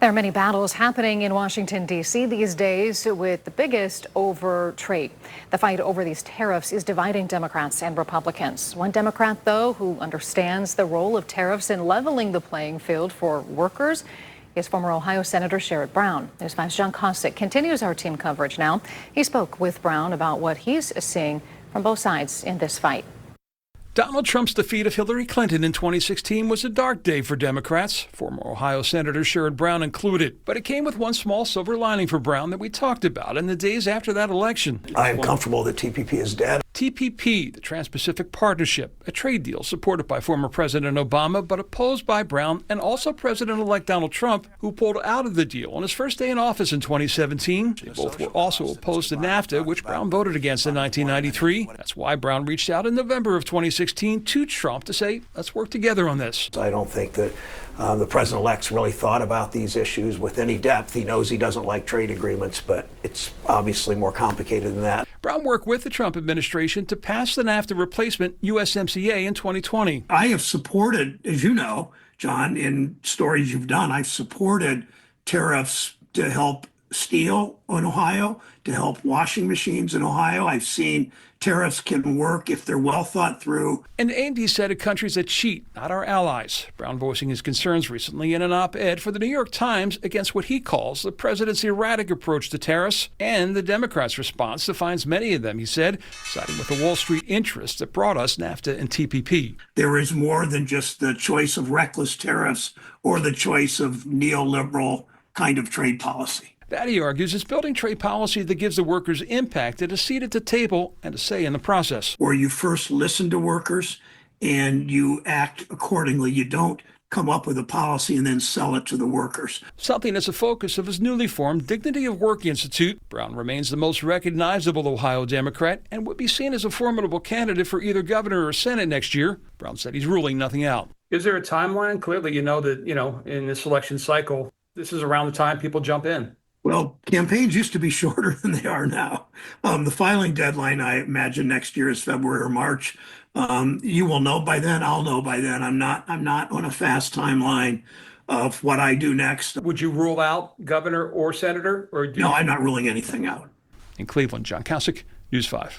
There are many battles happening in Washington, D.C. these days, with the biggest over trade. The fight over these tariffs is dividing Democrats and Republicans. One Democrat, though, who understands the role of tariffs in leveling the playing field for workers is former Ohio Senator Sherrod Brown. News 5's John Cossack continues our team coverage now. He spoke with Brown about what he's seeing from both sides in this fight. Donald Trump's defeat of Hillary Clinton in 2016 was a dark day for Democrats, former Ohio Senator Sherrod Brown included. But it came with one small silver lining for Brown that we talked about in the days after that election. I am comfortable that TPP is dead. TPP, the Trans-Pacific Partnership, a trade deal supported by former President Obama but opposed by Brown and also President-elect Donald Trump, who pulled out of the deal on his first day in office in 2017. They both were also opposed to NAFTA, which Brown voted against in 1993. That's why Brown reached out in November of 2016 to Trump to say, let's work together on this. I don't think that the president-elect's really thought about these issues with any depth. He knows he doesn't like trade agreements, but it's obviously more complicated than that. Brown worked with the Trump administration to pass the NAFTA replacement USMCA in 2020. I have supported, as you know, John, in stories you've done, I've supported tariffs to help steel in Ohio, to help washing machines in Ohio. I've seen tariffs can work if they're well thought through. And AMD said of countries that cheat, not our allies. Brown voicing his concerns recently in an op-ed for the New York Times against what he calls the president's erratic approach to tariffs and the Democrats' response defines many of them, he said, siding with the Wall Street interests that brought us NAFTA and TPP. There is more than just the choice of reckless tariffs or the choice of neoliberal kind of trade policy. That, he argues, is building trade policy that gives the workers impacted a seat at the table and a say in the process. Where you first listen to workers and you act accordingly. You don't come up with a policy and then sell it to the workers. Something that's a focus of his newly formed Dignity of Work Institute. Brown remains the most recognizable Ohio Democrat and would be seen as a formidable candidate for either governor or Senate next year. Brown said he's ruling nothing out. Is there a timeline? Clearly, you know that, in this election cycle, this is around the time people jump in. Well, campaigns used to be shorter than they are now. The filing deadline, I imagine, next year is February or March. You will know by then. I'll know by then. I'm not on a fast timeline of what I do next. Would you rule out governor or senator? No, I'm not ruling anything out. In Cleveland, John Cossack, News 5.